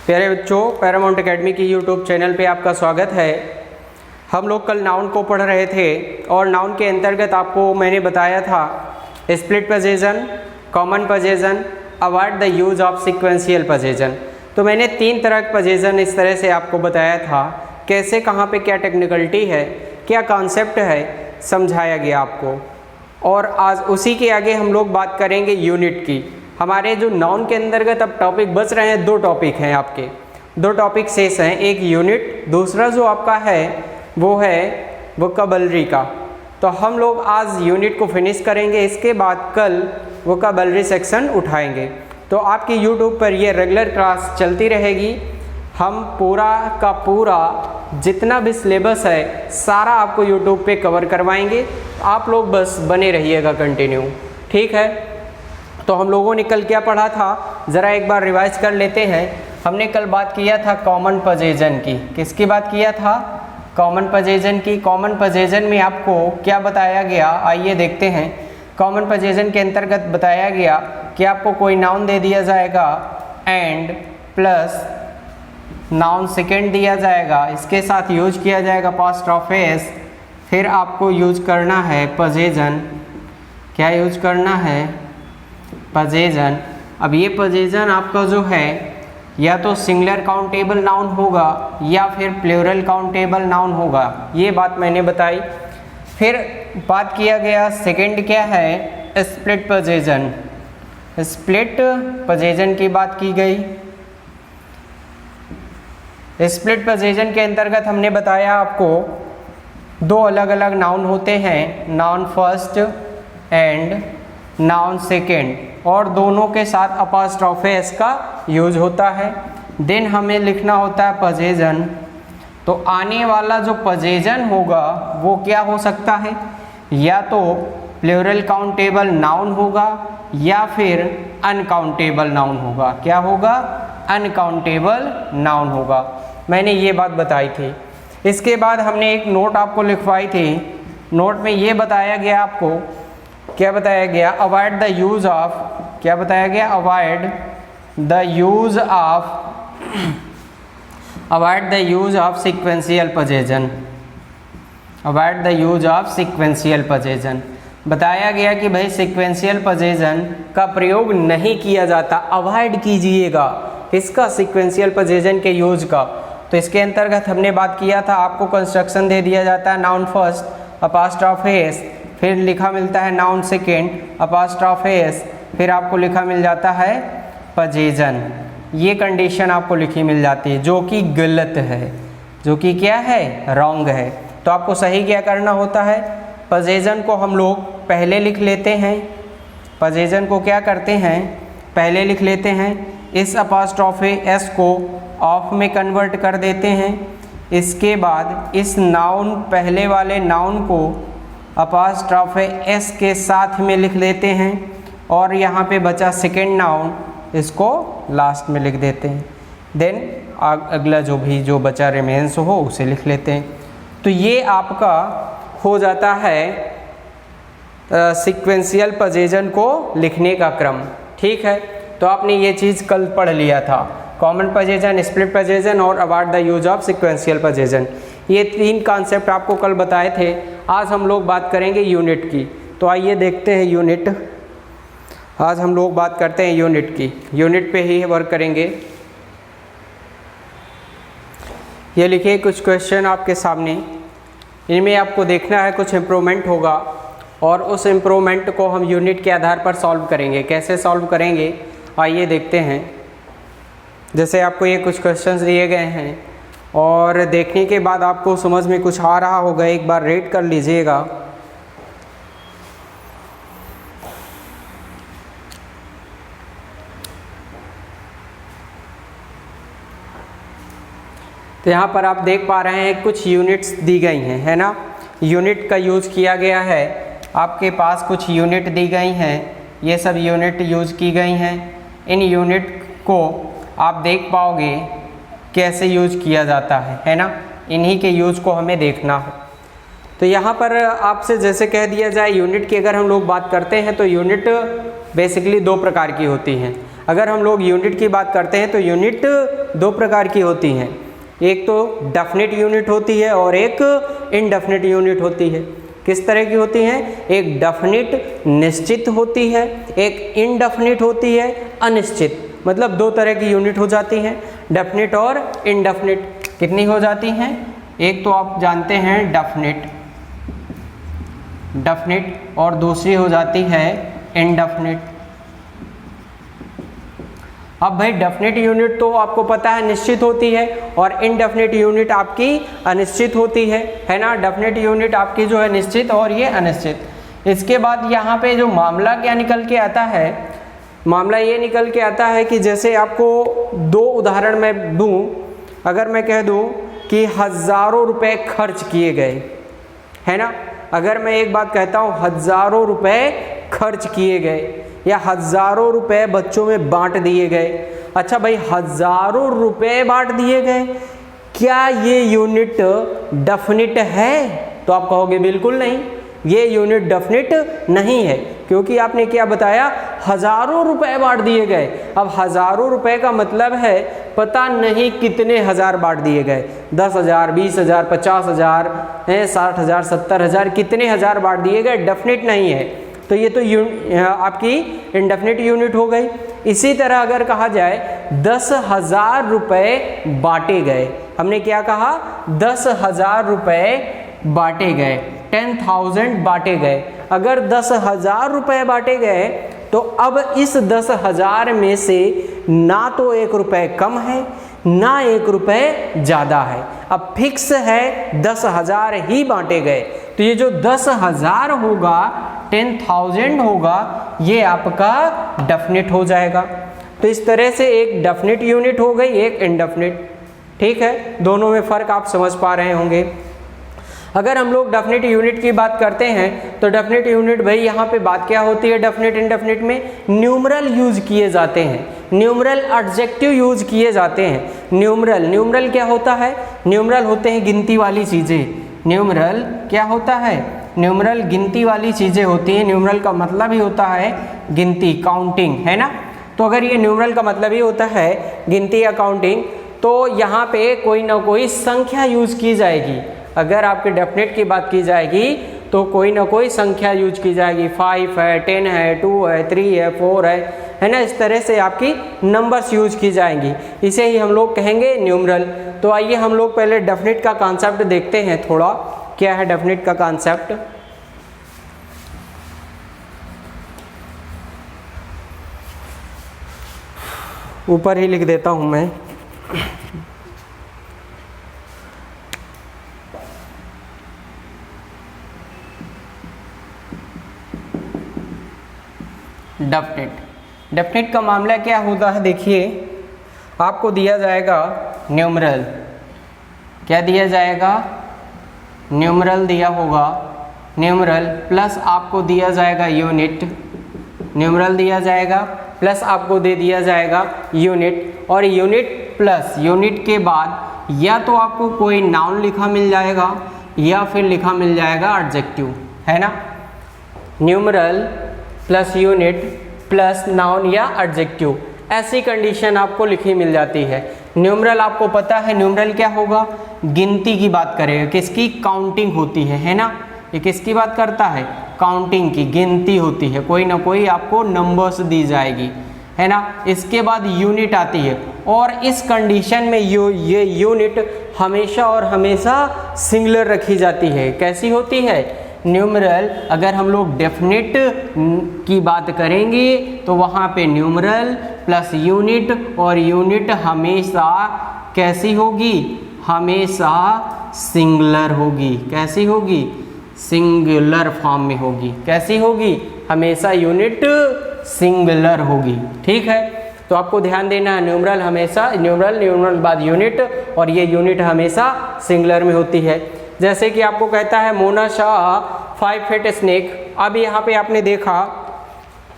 प्यारे बच्चों, Paramount academy की यूट्यूब चैनल पे आपका स्वागत है। हम लोग कल नाउन को पढ़ रहे थे और नाउन के अंतर्गत आपको मैंने बताया था split position, common position, avoid the use of sequential position. तो मैंने 3 तरह के पोजीशन इस तरह से आपको बताया था, कैसे कहाँ पे क्या टेक्निकलिटी है, क्या कॉन्सेप्ट है, समझाया गया आपको। और आज उसी के आगे हम लोग बात करेंगे यूनिट की। हमारे जो नाउन के अंतर्गत अब टॉपिक बच रहे हैं, 2 टॉपिक हैं आपके, 2 टॉपिक शेष हैं, एक यूनिट, दूसरा जो आपका है वो है वोकैबुलरी का। तो हम लोग आज यूनिट को फिनिश करेंगे, इसके बाद कल वोकैबुलरी सेक्शन उठाएंगे। तो आपकी यूट्यूब पर ये रेगुलर क्लास चलती रहेगी। हम पूरा का पूरा जितना भी सिलेबस है सारा आपको यूट्यूब पे कवर करवाएंगे। आप लोग बस बने रहिएगा कंटिन्यू, ठीक है। तो हम लोगों ने कल क्या पढ़ा था, ज़रा एक बार रिवाइज कर लेते हैं। हमने कल बात किया था कॉमन पोजीशन की। किसकी बात किया था? कॉमन पोजीशन की। कॉमन पोजीशन में आपको क्या बताया गया, आइए देखते हैं। कॉमन पोजीशन के अंतर्गत बताया गया कि आपको कोई नाउन दे दिया जाएगा एंड प्लस नाउन सेकेंड दिया जाएगा, इसके साथ यूज किया जाएगा पास्ट ऑफ एस। फिर आपको यूज करना है पोजीशन। क्या यूज करना है? पोजीशन। अब ये पोजीशन आपका जो है या तो सिंगुलर काउंटेबल नाउन होगा या फिर प्लूरल काउंटेबल नाउन होगा, ये बात मैंने बताई। फिर बात किया गया सेकंड क्या है, स्प्लिट पोजीशन। स्प्लिट पोजीशन की बात की गई। स्प्लिट पोजीशन के अंतर्गत हमने बताया आपको 2 अलग अलग नाउन होते हैं, noun first and noun second, और दोनों के साथ अपॉस्ट्रोफी एस का यूज होता है। देन हमें लिखना होता है पोजीशन। तो आने वाला जो पोजीशन होगा वो क्या हो सकता है, या तो प्लूरल काउंटेबल नाउन होगा या फिर अनकाउंटेबल नाउन होगा। क्या होगा? अनकाउंटेबल नाउन होगा। मैंने ये बात बताई थी। इसके बाद हमने एक नोट आपको लिखवाई थी। नोट में ये बताया गया आपको, क्या बताया गया, अवॉइड द यूज ऑफ, क्या बताया गया, avoid the use of sequential position. Avoid the use of sequential position. बताया गया कि भाई सीक्वेंशियल पोजीशन का प्रयोग नहीं किया जाता, अवॉइड कीजिएगा इसका, सीक्वेंशियल पोजीशन के यूज का। तो इसके अंतर्गत हमने बात किया था, आपको कंस्ट्रक्शन दे दिया जाता है नाउन फर्स्ट अपॉस्ट्रोफी एस, फिर लिखा मिलता है नाउन सेकेंड अपॉस्ट्रोफी एस, फिर आपको लिखा मिल जाता है पोजीशन। ये कंडीशन आपको लिखी मिल जाती है जो कि गलत है, जो कि क्या है, रॉन्ग है। तो आपको सही क्या करना होता है, पोजीशन को हम लोग पहले लिख लेते हैं। पोजीशन को क्या करते हैं, पहले लिख लेते हैं। इस अपॉस्ट्रोफी एस को ऑफ में कन्वर्ट कर देते हैं। इसके बाद इस नाउन, पहले वाले नाउन को अपॉस्ट्रोफी एस के साथ में लिख देते हैं, और यहाँ पे बचा सेकेंड नाउन, इसको लास्ट में लिख देते हैं। देन अगला जो बचा रिमेंस हो उसे लिख लेते हैं। तो ये आपका हो जाता है सीक्वेंशियल पोजीशन को लिखने का क्रम, ठीक है। तो आपने ये चीज़ कल पढ़ लिया था, कॉमन पोजीशन, स्प्लिट पोजीशन और avoid the use of sequential position. ये 3 कॉन्सेप्ट आपको कल बताए थे। आज हम लोग बात करेंगे यूनिट की। तो आइए देखते हैं यूनिट। आज हम लोग बात करते हैं यूनिट की, यूनिट पे ही वर्क करेंगे। ये लिखिए कुछ क्वेश्चन आपके सामने, इनमें आपको देखना है कुछ इम्प्रूवमेंट होगा, और उस इम्प्रूवमेंट को हम यूनिट के आधार पर सॉल्व करेंगे। कैसे सॉल्व करेंगे, आइए देखते हैं। जैसे आपको ये कुछ क्वेश्चंस दिए गए हैं और देखने के बाद आपको समझ में कुछ आ रहा होगा, एक बार रेट कर लीजिएगा। तो यहाँ पर आप देख पा रहे हैं कुछ यूनिट्स दी गई हैं, है ना। यूनिट का यूज किया गया है, आपके पास कुछ यूनिट दी गई हैं, ये सब यूनिट यूज की गई हैं। इन यूनिट को आप देख पाओगे कैसे यूज किया जाता है ना। इन्हीं के यूज को हमें देखना है। तो यहाँ पर आपसे जैसे कह दिया जाए, यूनिट की अगर हम लोग बात करते हैं तो यूनिट बेसिकली 2 प्रकार की होती हैं। अगर हम लोग यूनिट की बात करते हैं तो यूनिट दो प्रकार की होती हैं, एक तो डेफिनेट यूनिट होती है और एक इनडेफिनेट यूनिट होती है। किस तरह की होती हैं? एक डेफिनेट निश्चित होती है, एक इनडेफिनेट होती है अनिश्चित। मतलब दो तरह की यूनिट हो जाती हैं, डेफिनेट और इनडेफिनेट। कितनी हो जाती हैं? एक तो आप जानते हैं डेफिनेट और दूसरी हो जाती है इनडेफिनेट। अब भाई डेफिनेट यूनिट तो आपको पता है निश्चित होती है और इनडेफिनेट यूनिट आपकी अनिश्चित होती है ना। डेफिनेट यूनिट आपकी जो है निश्चित और ये अनिश्चित। इसके बाद यहाँ पे जो मामला क्या निकल के आता है, मामला ये निकल के आता है कि जैसे आपको दो उदाहरण मैं दूं, अगर मैं कह दूं कि हज़ारों रुपए खर्च किए गए, है ना। अगर मैं एक बात कहता हूँ हज़ारों रुपए खर्च किए गए या हज़ारों रुपए बच्चों में बांट दिए गए। अच्छा भाई, हज़ारों रुपए बांट दिए गए, क्या ये यूनिट डेफिनिट है? तो आप कहोगे बिल्कुल नहीं, ये यूनिट डेफिनिट नहीं है, क्योंकि आपने क्या बताया, हज़ारों रुपए बांट दिए गए। अब हज़ारों रुपए का मतलब है पता नहीं कितने हज़ार बांट दिए गए, 10,000, 20,000, 50,000, 60,000, 70,000, कितने हज़ार बांट दिए गए, डेफिनिट नहीं है। तो ये तो आपकी इनडेफिनिट यूनिट हो गई। इसी तरह अगर कहा जाए 10,000 रुपए बांटे गए, हमने क्या कहा, 10,000 रुपए बांटे गए, 10,000 बांटे गए। अगर 10,000 रुपए बांटे गए तो अब इस 10,000 में से ना तो 1 रुपए कम है ना 1 रुपए ज़्यादा है। अब फिक्स है 10,000 ही बांटे गए, तो ये जो 10,000 होगा, 10,000 होगा, ये आपका डेफिनिट हो जाएगा। तो इस तरह से एक डेफिनिट यूनिट हो गई, एक इनडेफिनिट। ठीक है, दोनों में फ़र्क आप समझ पा रहे होंगे। अगर हम लोग डेफिनेट यूनिट की बात करते हैं तो डेफिनेट यूनिट भाई यहाँ पे बात क्या होती है, डेफिनेट इनडेफिनेट में न्यूमरल यूज किए जाते हैं, न्यूमरल एडजेक्टिव यूज किए जाते हैं। न्यूमरल क्या होता है? न्यूमरल होते हैं गिनती वाली चीज़ें। न्यूमरल क्या होता है? न्यूमरल गिनती वाली चीज़ें होती हैं। न्यूमरल का मतलब ही होता है गिनती, काउंटिंग, है ना। तो अगर ये न्यूमरल का मतलब ही होता है गिनती या काउंटिंग, तो यहाँ पे कोई ना कोई संख्या यूज की जाएगी। अगर आपके डेफिनेट की बात की जाएगी तो कोई ना कोई संख्या यूज की जाएगी, 5 है, 10 है, 2 है, 3 है, 4 है ना। इस तरह से आपकी नंबर्स यूज की जाएंगी, इसे ही हम लोग कहेंगे न्यूमरल। तो आइए हम लोग पहले डेफिनेट का कॉन्सेप्ट देखते हैं थोड़ा, क्या है डेफिनेट का कॉन्सेप्ट। ऊपर ही लिख देता हूं मैं। डेफिनेट का मामला क्या होता है, देखिए आपको दिया जाएगा न्यूमरल, क्या दिया जाएगा, न्यूमरल दिया होगा, न्यूमरल प्लस आपको दिया जाएगा यूनिट, न्यूमरल दिया जाएगा प्लस आपको दे दिया जाएगा यूनिट, और यूनिट प्लस यूनिट के बाद या तो आपको कोई नाउन लिखा मिल जाएगा या फिर लिखा मिल जाएगा एडजेक्टिव, है ना। Numeral plus unit plus noun या एडजेक्टिव, ऐसी कंडीशन आपको लिखी मिल जाती है। न्यूमरल आपको पता है, न्यूमरल क्या होगा, गिनती की बात करेगा, किसकी, काउंटिंग होती है ना। ये किसकी बात करता है, काउंटिंग की, गिनती होती है, कोई ना कोई आपको नंबर्स दी जाएगी, है ना। इसके बाद यूनिट आती है, और इस कंडीशन में ये यूनिट हमेशा और हमेशा सिंगुलर रखी जाती है। कैसी होती है, न्यूमरल अगर हम लोग डेफिनेट की बात करेंगे तो वहाँ पे न्यूमरल प्लस यूनिट, और यूनिट हमेशा कैसी होगी, हमेशा सिंगुलर होगी। कैसी होगी, सिंगुलर फॉर्म में होगी। कैसी होगी, हमेशा यूनिट सिंगुलर होगी। ठीक है, तो आपको ध्यान देना है, न्यूमरल हमेशा न्यूमरल बाद यूनिट, और ये यूनिट हमेशा सिंगुलर में होती है। जैसे कि आपको कहता है मोना शाह 5 फीट स्नेक। अब यहाँ पे आपने देखा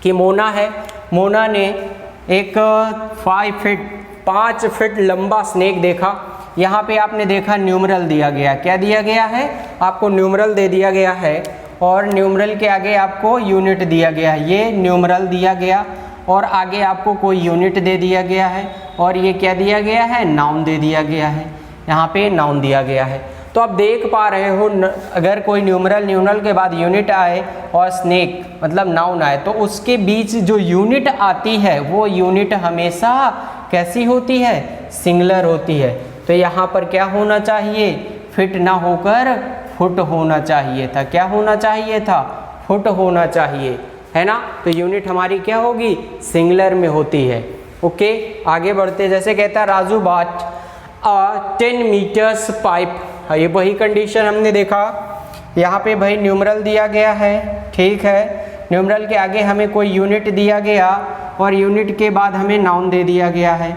कि मोना है, मोना ने एक 5 फीट लंबा स्नेक देखा। यहाँ पे आपने देखा न्यूमरल दिया गया, क्या दिया गया है, आपको न्यूमरल दे दिया गया है, और न्यूमरल के आगे आपको यूनिट दिया गया है। ये न्यूमरल दिया गया, और आगे आपको कोई यूनिट दे दिया गया है और ये क्या दिया गया है, नाउन दे दिया गया है, यहाँ पे नाउन दिया गया है। तो आप देख पा रहे हो अगर कोई न्यूमरल के बाद यूनिट आए और स्नेक मतलब नाउन आए तो उसके बीच जो यूनिट आती है वो यूनिट हमेशा कैसी होती है, सिंगुलर होती है। तो यहाँ पर क्या होना चाहिए, फिट ना होकर फुट होना चाहिए था। क्या होना चाहिए था, फुट होना चाहिए, है ना। तो यूनिट हमारी क्या होगी, सिंगुलर में होती है। ओके, आगे बढ़ते, जैसे कहता है राजू बाट 10 मीटर्स पाइप, ये वही कंडीशन हमने देखा। यहाँ पे भाई न्यूमरल दिया गया है, ठीक है, न्यूमरल के आगे हमें कोई यूनिट दिया गया और यूनिट के बाद हमें नाउन दे दिया गया है।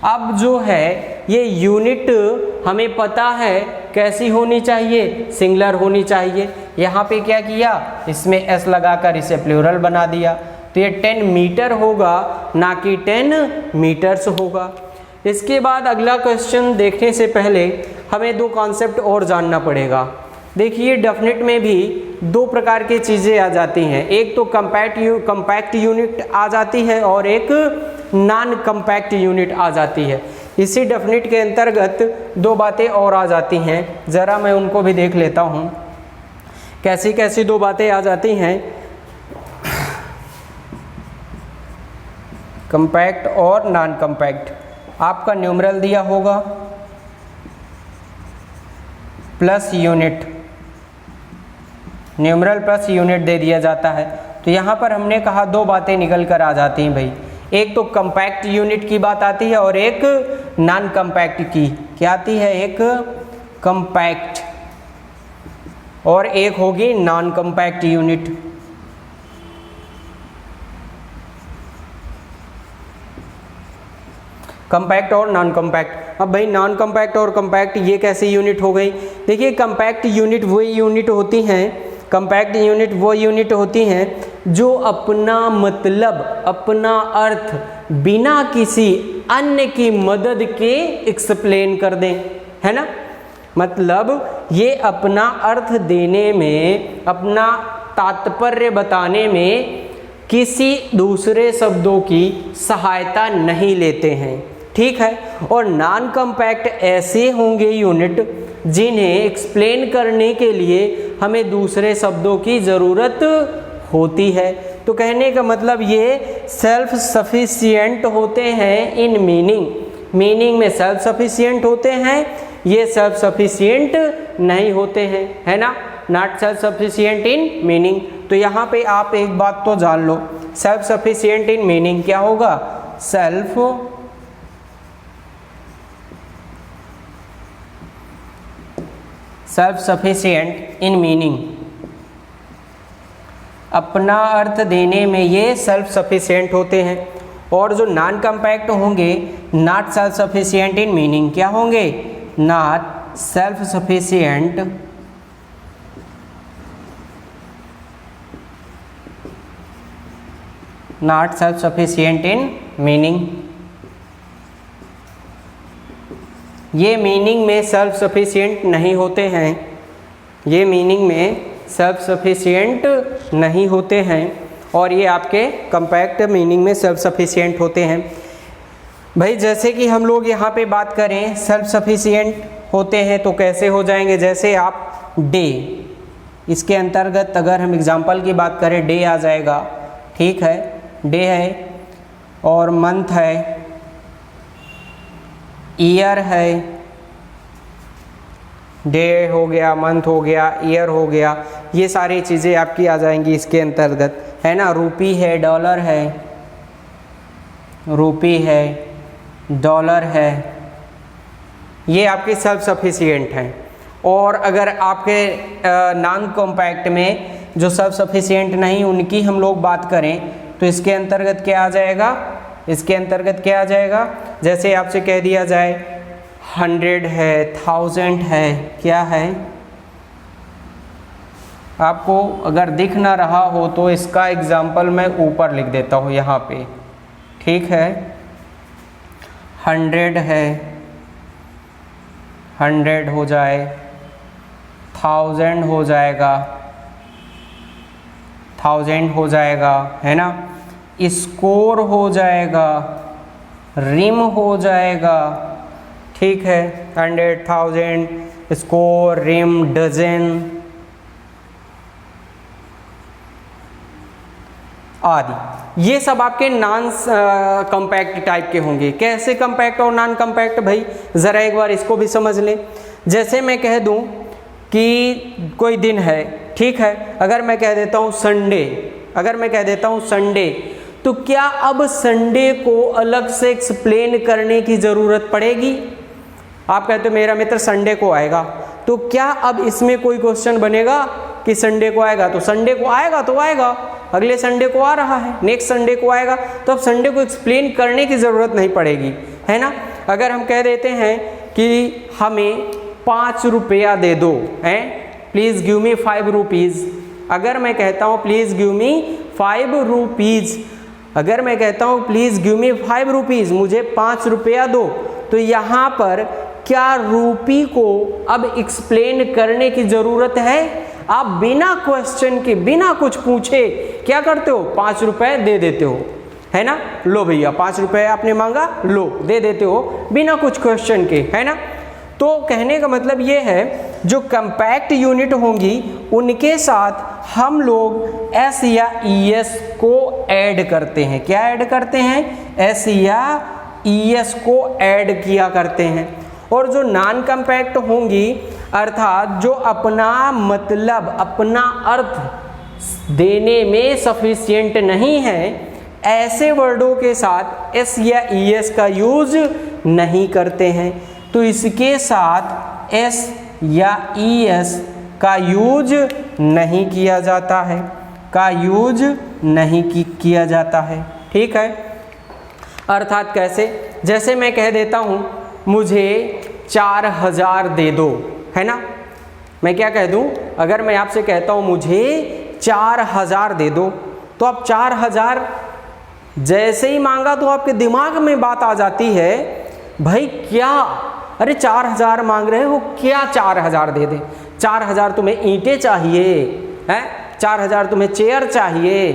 अब जो है ये यूनिट हमें पता है कैसी होनी चाहिए, सिंगुलर होनी चाहिए। यहाँ पे क्या किया, इसमें एस लगाकर इसे प्लूरल बना दिया, तो ये 10 मीटर होगा ना कि 10 मीटर्स होगा। इसके बाद अगला क्वेश्चन देखने से पहले हमें दो कॉन्सेप्ट और जानना पड़ेगा। देखिए डेफिनेट में भी दो प्रकार की चीज़ें आ जाती हैं, एक तो कंपैक्ट यूनिट आ जाती है और एक नॉन कंपैक्ट यूनिट आ जाती है। इसी डेफिनेट के अंतर्गत दो बातें और आ जाती हैं, ज़रा मैं उनको भी देख लेता हूँ कैसी कैसी दो बातें आ जाती हैं। कंपैक्ट और नॉन कंपैक्ट, आपका न्यूमरल दिया होगा plus unit, numeral plus unit दे दिया जाता है। तो यहाँ पर हमने कहा दो बातें निकल कर आ जाती हैं भाई, एक तो कंपैक्ट यूनिट की बात आती है और एक नॉन कंपैक्ट की। क्या आती है, एक कंपैक्ट और एक होगी नॉन कंपैक्ट यूनिट। कंपैक्ट और नॉन कंपैक्ट। अब भाई नॉन कंपैक्ट और कंपैक्ट ये कैसी यूनिट हो गई, देखिए कंपैक्ट यूनिट वही यूनिट होती हैं, कंपैक्ट यूनिट वो यूनिट होती हैं जो अपना मतलब, अपना अर्थ बिना किसी अन्य की मदद के एक्सप्लेन कर दें, है ना। मतलब ये अपना अर्थ देने में, अपना तात्पर्य बताने में किसी दूसरे शब्दों की सहायता नहीं लेते हैं, ठीक है। और नॉन कंपैक्ट ऐसे होंगे यूनिट जिन्हें एक्सप्लेन करने के लिए हमें दूसरे शब्दों की ज़रूरत होती है। तो कहने का मतलब ये सेल्फ सफिशिएंट होते हैं इन मीनिंग, मीनिंग में सेल्फ सफिशिएंट होते हैं, ये सेल्फ सफिशिएंट नहीं होते हैं, है ना, not self sufficient in meaning. तो यहाँ पे आप एक बात तो जान लो, सेल्फ सफिशिएंट इन मीनिंग क्या होगा, सेल्फ सफिशिएंट इन मीनिंग, अपना अर्थ देने में ये सेल्फ सफिशिएंट होते हैं। और जो नॉन कंपैक्ट होंगे not self sufficient in meaning, क्या होंगे, not self sufficient not self sufficient in meaning. ये मीनिंग में सेल्फ सफिशिएंट नहीं होते हैं, ये मीनिंग में सेल्फ सफिशिएंट नहीं होते हैं और ये आपके कंपैक्ट मीनिंग में सेल्फ सफिशिएंट होते हैं। भाई जैसे कि हम लोग यहाँ पे बात करें सेल्फ सफिशिएंट होते हैं तो कैसे हो जाएंगे, जैसे आप डे, इसके अंतर्गत अगर हम एग्जांपल की बात करें डे आ जाएगा, ठीक है, डे है और मंथ है, ईयर है, डे हो गया, मंथ हो गया, ईयर हो गया, ये सारी चीज़ें आपकी आ जाएंगी इसके अंतर्गत, है ना। रूपी है, डॉलर है, रूपी है, डॉलर है, ये आपकी सेल्फ सफिशिएंट हैं। और अगर आपके नॉन कॉम्पैक्ट में जो सेल्फ सफिशिएंट नहीं उनकी हम लोग बात करें तो इसके अंतर्गत क्या आ जाएगा, इसके अंतर्गत क्या आ जाएगा, जैसे आपसे कह दिया जाए 100 है, 1000 है, क्या है, आपको अगर दिख ना रहा हो तो इसका एग्जाम्पल मैं ऊपर लिख देता हूँ यहाँ पे, ठीक है। 100 है, 100 हो जाए, 1000 हो जाएगा, 1000 हो जाएगा, है ना। स्कोर हो जाएगा, रिम हो जाएगा, ठीक है, 100,000, स्कोर, रिम, डजन आदि, ये सब आपके नॉन कॉम्पैक्ट टाइप के होंगे। कैसे कॉम्पैक्ट और नॉन कॉम्पैक्ट, भाई ज़रा एक बार इसको भी समझ लें। जैसे मैं कह दूं कि कोई दिन है, ठीक है, अगर मैं कह देता हूं संडे, अगर मैं कह देता हूं संडे, तो क्या अब संडे को अलग से एक्सप्लेन करने की ज़रूरत पड़ेगी? आप कहते हो मेरा मित्र संडे को आएगा, तो क्या अब इसमें कोई क्वेश्चन बनेगा कि संडे को आएगा? तो संडे को आएगा तो आएगा, अगले संडे को आ रहा है, नेक्स्ट संडे को आएगा, तो अब संडे को एक्सप्लेन करने की ज़रूरत नहीं पड़ेगी, है ना। अगर हम कह देते हैं कि हमें 5 रुपया दे दो, हैं, प्लीज़ गिव मी 5 रुपीज़। अगर मैं कहता हूँ प्लीज़ गिव मी 5 रुपीज़, अगर मैं कहता हूँ प्लीज़ गिव मी 5 रुपीज़, मुझे 5 रुपया दो, तो यहाँ पर क्या रूपी को अब एक्सप्लेन करने की ज़रूरत है? आप बिना क्वेश्चन के, बिना कुछ पूछे क्या करते हो? 5 रुपए दे देते हो, है ना। लो भैया 5 रुपए आपने मांगा, लो दे देते हो बिना कुछ क्वेश्चन के, है ना। तो कहने का मतलब ये है, जो कंपैक्ट यूनिट होंगी उनके साथ हम लोग एस या ई एस को ऐड करते हैं। क्या ऐड करते हैं? एस या ई एस को ऐड किया करते हैं। और जो नॉन कंपैक्ट होंगी, अर्थात जो अपना मतलब, अपना अर्थ देने में सफिशिएंट नहीं है, ऐसे वर्डों के साथ एस या ई एस का यूज नहीं करते हैं। तो इसके साथ एस या ई एस का यूज नहीं किया जाता है, का यूज नहीं किया जाता है, ठीक है। अर्थात कैसे? जैसे मैं कह देता हूँ मुझे 4000 दे दो, है ना। मैं क्या कह दूँ? अगर मैं आपसे कहता हूँ मुझे 4000 दे दो, तो आप 4000 जैसे ही मांगा तो आपके दिमाग में बात आ जाती है, भाई क्या, अरे 4000 मांग रहे हो, क्या 4000 दे दे? 4000 तुम्हें ईंटें चाहिए हैं, 4000 तुम्हें चेयर चाहिए,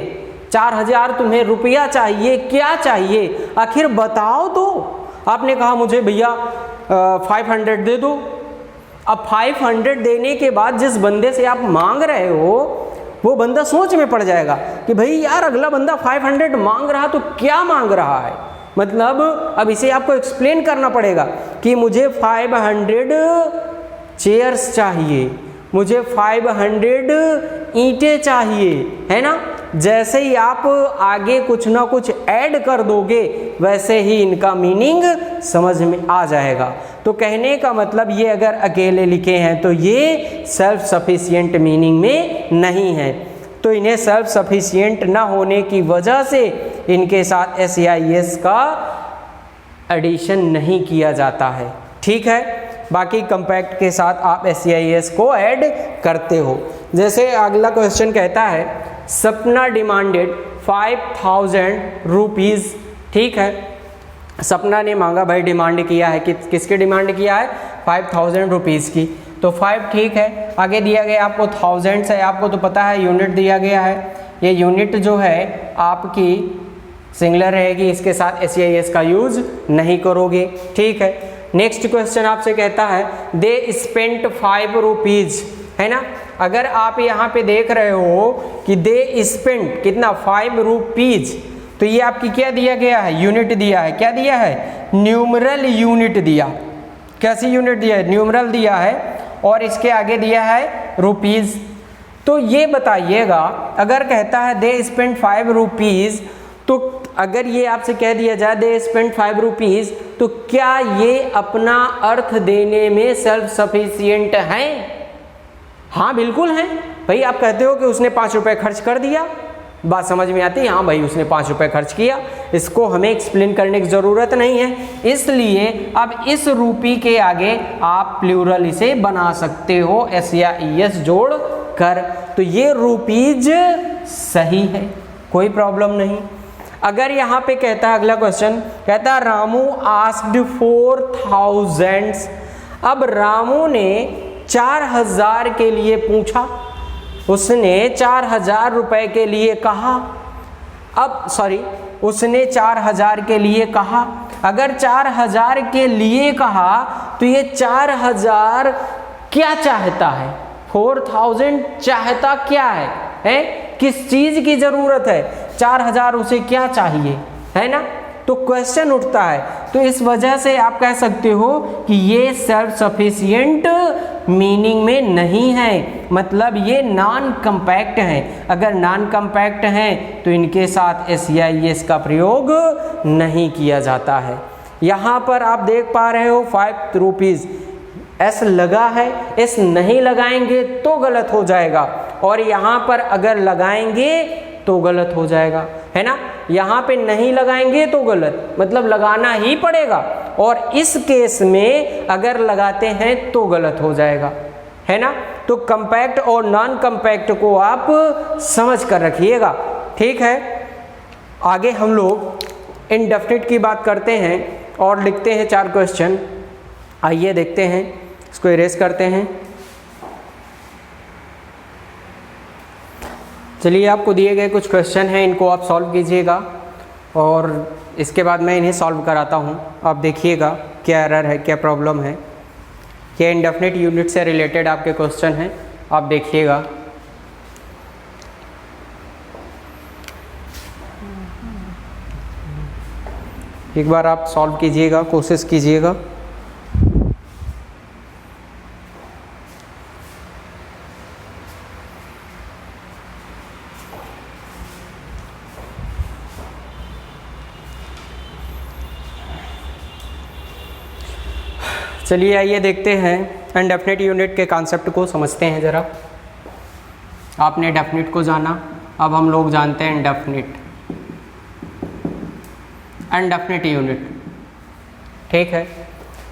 4000 तुम्हें रुपया चाहिए, क्या चाहिए आखिर बताओ तो। आपने कहा मुझे भैया 500 दे दो। अब 500 देने के बाद जिस बंदे से आप मांग रहे हो वो बंदा सोच में पड़ जाएगा कि भाई यार अगला बंदा 500 मांग रहा तो क्या मांग रहा है, मतलब अब इसे आपको एक्सप्लेन करना पड़ेगा कि मुझे 500 चेयर्स चाहिए, मुझे 500 ईंटें चाहिए, है ना। जैसे ही आप आगे कुछ ना कुछ ऐड कर दोगे वैसे ही इनका मीनिंग समझ में आ जाएगा। तो कहने का मतलब ये अगर अकेले लिखे हैं तो ये सेल्फ सफिशिएंट मीनिंग में नहीं है, तो इन्हें सेल्फ सफिशिएंट ना होने की वजह से इनके साथ एस या ई एस का एडिशन नहीं किया जाता है, ठीक है। बाकी कंपैक्ट के साथ आप एस या ई एस को ऐड करते हो। जैसे अगला क्वेश्चन कहता है सपना डिमांडेड 5000 रुपीज़, ठीक है। सपना ने मांगा, भाई डिमांड किया है, किसकी डिमांड किया है? 5000 रुपीज़ की। तो 5 ठीक है, आगे दिया गया आपको 1000 है, आपको तो पता है यूनिट दिया गया है, ये यूनिट जो है आपकी सिंगुलर रहेगी, इसके साथ एस या ई एस का यूज नहीं करोगे, ठीक है। नेक्स्ट क्वेश्चन आपसे कहता है दे स्पेंट 5 रुपीज़, है ना। अगर आप यहाँ पे देख रहे हो कि दे स्पेंट कितना 5 रुपीज़, तो ये आपकी क्या दिया गया है? यूनिट दिया है। क्या दिया है? न्यूमरल यूनिट दिया। कैसी यूनिट दिया है? न्यूमरल दिया है, और इसके आगे दिया है रुपीज़। तो ये बताइएगा, अगर कहता है दे स्पेंट 5 रुपीज़, तो अगर ये आपसे कह दिया जाए दे स्पेंट 5 रुपीज़, तो क्या ये अपना अर्थ देने में सेल्फ सफिशिएंट हैं? हाँ बिल्कुल हैं। भाई आप कहते हो कि उसने 5 रुपये खर्च कर दिया, बात समझ में आती है, हाँ भाई उसने 5 रुपये खर्च किया, इसको हमें एक्सप्लेन करने की ज़रूरत नहीं है। इसलिए अब इस रूपी के आगे आप प्लूरल इसे बना सकते हो एस या ई एस जोड़ कर, तो ये रुपीज सही है, कोई प्रॉब्लम नहीं। अगर यहाँ पे कहता है अगला क्वेश्चन, कहता है रामू आस्क्ड 4000, अब रामू ने 4000 के लिए पूछा, उसने 4000 रुपए के लिए कहा। अब सॉरी, उसने 4000 के लिए कहा। अगर 4000 के लिए कहा तो ये 4000 क्या चाहता है? 4000 चाहता क्या है? किस चीज की जरूरत है? 4000 उसे क्या चाहिए, है ना? तो क्वेश्चन उठता है। तो इस वजह से आप कह सकते हो कि ये सेल्फ सफिशिएंट मीनिंग में नहीं है, मतलब ये नॉन कम्पैक्ट है। अगर नॉन कम्पैक्ट हैं तो इनके साथ एस या एस का प्रयोग नहीं किया जाता है। यहाँ पर आप देख पा रहे हो 5 रुपीज़, एस लगा है, एस नहीं लगाएंगे तो गलत हो जाएगा, और यहाँ पर अगर लगाएंगे तो गलत हो जाएगा, है ना? यहाँ पे नहीं लगाएंगे तो गलत, मतलब लगाना ही पड़ेगा, और इस केस में अगर लगाते हैं तो गलत हो जाएगा, है ना? तो कंपैक्ट और नॉन कंपैक्ट को आप समझ कर रखिएगा, ठीक है। आगे हम लोग इनडेफिनिट की बात करते हैं और लिखते हैं 4 क्वेश्चन। आइए देखते हैं, इसको इरेज करते हैं। चलिए, आपको दिए गए कुछ क्वेश्चन हैं, इनको आप सॉल्व कीजिएगा और इसके बाद मैं इन्हें सॉल्व कराता हूँ। आप देखिएगा क्या एरर है, क्या प्रॉब्लम है, क्या इंडेफिनिट यूनिट से रिलेटेड आपके क्वेश्चन हैं, आप देखिएगा। एक बार आप सॉल्व कीजिएगा, कोशिश कीजिएगा। चलिए आइए देखते हैं, इनडेफिनिट यूनिट के कॉन्सेप्ट को समझते हैं ज़रा। आपने डेफिनिट को जाना, अब हम लोग जानते हैं इनडेफिनिट यूनिट, ठीक है।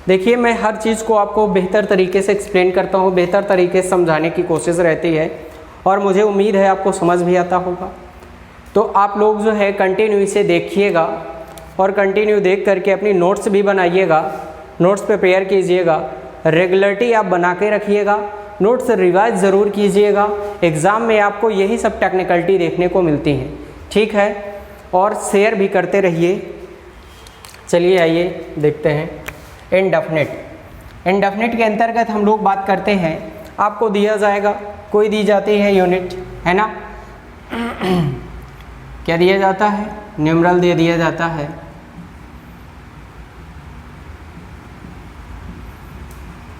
देखिए, मैं हर चीज़ को आपको बेहतर तरीके से एक्सप्लेन करता हूँ, बेहतर तरीके से समझाने की कोशिश रहती है, और मुझे उम्मीद है आपको समझ भी आता होगा। तो आप लोग जो है कंटिन्यू इसे देखिएगा, और कंटिन्यू देख करके अपनी नोट्स भी बनाइएगा, नोट्स प्रिपेयर कीजिएगा, रेगुलरिटी आप बना के रखिएगा, नोट्स रिवाइज ज़रूर कीजिएगा। एग्ज़ाम में आपको यही सब टेक्निकलिटी देखने को मिलती हैं, ठीक है, और शेयर भी करते रहिए। चलिए आइए देखते हैं इनडेफिनिट के अंतर्गत हम लोग बात करते हैं। आपको दिया जाएगा, कोई दी जाती है यूनिट, है ना? क्या दिया जाता है? न्यूमरल दे दिया जाता है।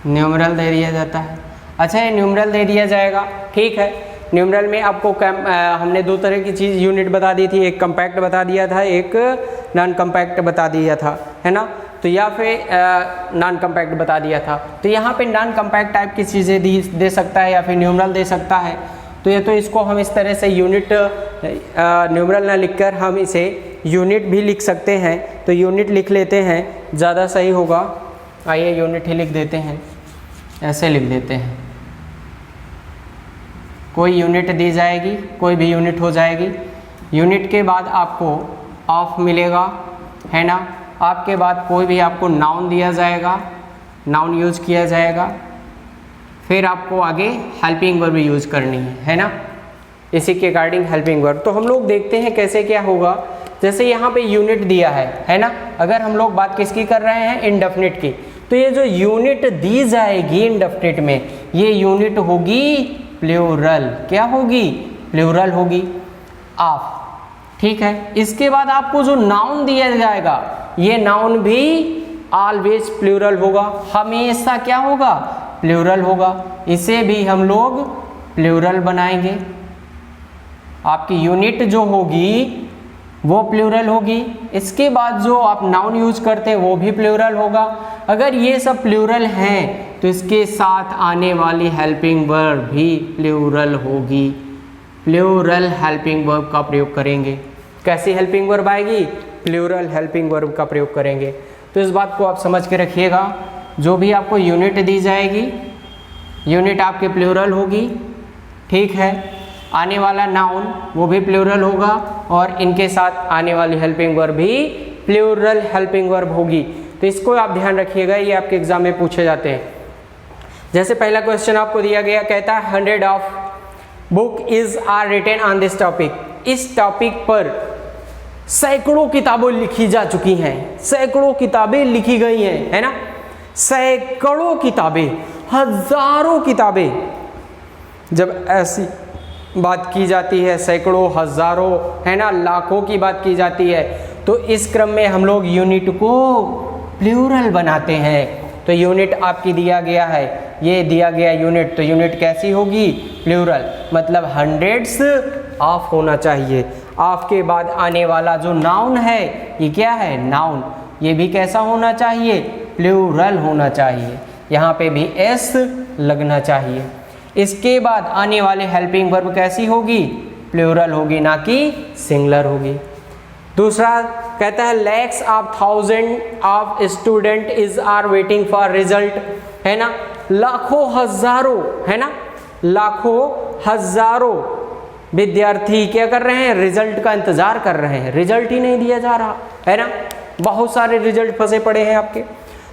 न्यूमरल दे दिया जाता है। अच्छा, ये न्यूमरल दे दिया जाएगा, ठीक है। न्यूमरल में आपको हमने 2 तरह की चीज़ यूनिट बता दी थी, एक कंपैक्ट बता दिया था, एक नॉन कंपैक्ट बता दिया था, है ना? तो या फिर नॉन कंपैक्ट बता दिया था। तो यहाँ पे नॉन कंपैक्ट टाइप की चीज़ें दे सकता है या फिर न्यूमरल दे सकता है। तो ये तो इसको हम इस तरह से यूनिट न्यूमरल ना लिखकर हम इसे यूनिट भी लिख सकते हैं। तो यूनिट लिख लेते हैं, ज़्यादा सही होगा। आइए यूनिट ही लिख देते हैं, ऐसे लिख देते हैं। कोई यूनिट दी जाएगी, कोई भी यूनिट हो जाएगी। यूनिट के बाद आपको ऑफ मिलेगा, है ना? आपके बाद कोई भी आपको नाउन दिया जाएगा, नाउन यूज किया जाएगा। फिर आपको आगे हेल्पिंग वर्ब यूज करनी है ना? इसी के अकॉर्डिंग हेल्पिंग वर्ब। तो हम लोग देखते हैं कैसे क्या होगा। जैसे यहाँ पे यूनिट दिया है ना? अगर हम लोग बात किसकी कर रहे हैं? इनडेफिनिट की। तो ये जो यूनिट दी जाएगी इनडेफिनिट में, ये यूनिट होगी प्लूरल। क्या होगी? प्लूरल होगी, ऑफ, ठीक है। इसके बाद आपको जो नाउन दिया जाएगा, ये नाउन भी ऑलवेज प्लूरल होगा, हमेशा क्या होगा? प्लूरल होगा। इसे भी हम लोग प्लूरल बनाएंगे। आपकी यूनिट जो होगी वो प्लूरल होगी। इसके बाद जो आप नाउन यूज करते हैं वो भी प्लूरल होगा। अगर ये सब प्लूरल हैं तो इसके साथ आने वाली हेल्पिंग वर्ब भी प्लूरल होगी। प्लूरल हेल्पिंग वर्ब का प्रयोग करेंगे। कैसी हेल्पिंग वर्ब आएगी? प्लूरल हेल्पिंग वर्ब का प्रयोग करेंगे। तो इस बात को आप समझ के रखिएगा। जो भी आपको यूनिट दी जाएगी, यूनिट आपके प्लूरल होगी, ठीक है। आने वाला नाउन वो भी प्लूरल होगा, और इनके साथ आने वाली हेल्पिंग वर्ब भी प्लूरल हेल्पिंग वर्ब होगी। तो इसको आप ध्यान रखिएगा, ये आपके एग्जाम में पूछे जाते हैं। जैसे पहला क्वेश्चन आपको दिया गया, कहता है 100 of book is are written on this topic. इस टॉपिक पर सैकड़ों किताबें लिखी जा चुकी हैं, सैकड़ों किताबें लिखी गई हैं, है ना, सैकड़ों किताबें, हजारों किताबें। जब ऐसी बात की जाती है, सैकड़ों, हजारों, है ना, लाखों की बात की जाती है, तो इस क्रम में हम लोग यूनिट को प्लूरल बनाते हैं। तो यूनिट आपकी दिया गया है, ये दिया गया यूनिट, तो यूनिट कैसी होगी, प्लूरल, मतलब हंड्रेड्स ऑफ होना चाहिए। ऑफ के बाद आने वाला जो नाउन है ये क्या है, नाउन, ये भी कैसा होना चाहिए, प्लूरल होना चाहिए, यहाँ पे भी एस लगना चाहिए। इसके बाद आने वाले हेल्पिंग वर्ब कैसी होगी, प्लूरल होगी, ना कि सिंगुलर होगी। दूसरा कहता है lakhs of thousand of student is are waiting for result, है ना, लाखों हजारों, है ना, लाखों हजारों विद्यार्थी क्या कर रहे हैं, रिजल्ट का इंतजार कर रहे हैं, रिजल्ट ही नहीं दिया जा रहा, है ना, बहुत सारे रिजल्ट फंसे पड़े हैं आपके।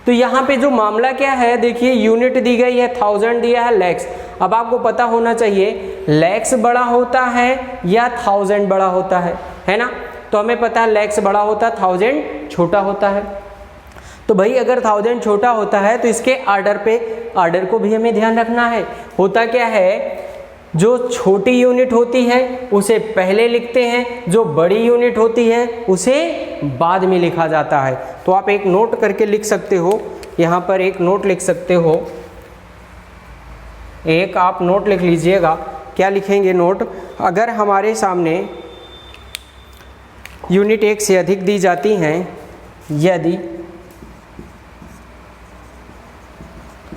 तो यहाँ पे जो मामला क्या है, देखिए यूनिट दी गई है, 1000 दिया है, लैक्स। अब आपको पता होना चाहिए लैक्स बड़ा होता है या 1000 बड़ा होता है ना, तो हमें पता है लैक्स बड़ा होता है, 1000 छोटा होता है। तो भाई अगर 1000 छोटा होता है तो इसके आर्डर को भी हमें ध्यान रखना है। होता क्या है, जो छोटी यूनिट होती है उसे पहले लिखते हैं, जो बड़ी यूनिट होती है उसे बाद में लिखा जाता है। तो आप एक नोट करके लिख सकते हो, यहाँ पर एक नोट लिख सकते हो, एक आप नोट लिख लीजिएगा। क्या लिखेंगे नोट, अगर हमारे सामने यूनिट 1 से अधिक दी जाती हैं, यदि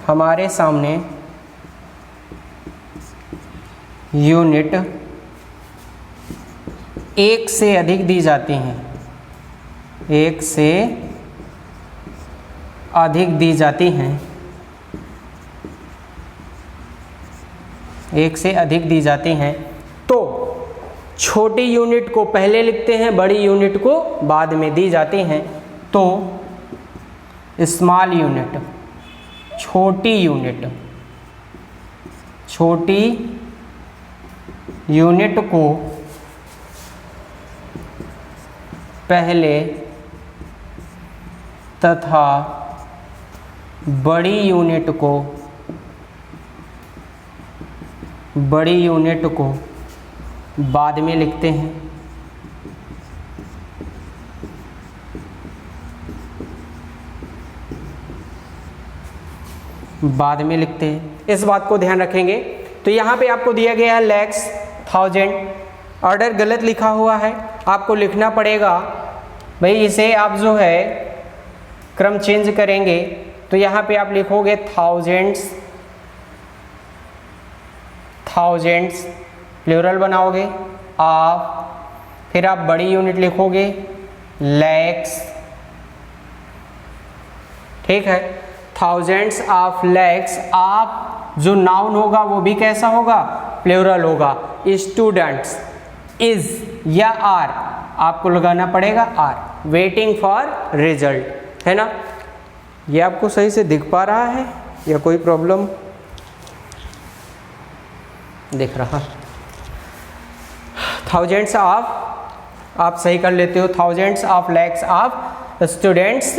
हमारे सामने यूनिट 1 से अधिक दी जाती हैं, 1 से अधिक दी जाती हैं, 1 से अधिक दी जाती हैं, तो छोटी यूनिट को पहले लिखते हैं, बड़ी यूनिट को बाद में दी जाती हैं। तो स्मॉल यूनिट, छोटी यूनिट को पहले तथा बड़ी यूनिट को बाद में लिखते हैं। बाद में लिखते हैं, इस बात को ध्यान रखेंगे। तो यहाँ पे आपको दिया गया है लैक्स, 1000, ऑर्डर गलत लिखा हुआ है, आपको लिखना पड़ेगा भाई, इसे आप जो है क्रम चेंज करेंगे। तो यहाँ पे आप लिखोगे थाउजेंड्स, प्लूरल बनाओगे ऑफ, फिर आप बड़ी यूनिट लिखोगे लैक्स, ठीक है, थाउजेंड्स ऑफ लैक्स। आप जो नाउन होगा वो भी कैसा होगा, प्लूरल होगा। स्टूडेंट्स, इज या आर, आपको लगाना पड़ेगा आर, वेटिंग फॉर रिजल्ट, है ना। ये आपको सही से दिख पा रहा है या कोई प्रॉब्लम दिख रहा, थाउजेंड्स ऑफ, आप सही कर लेते हो, thousands of lakhs of students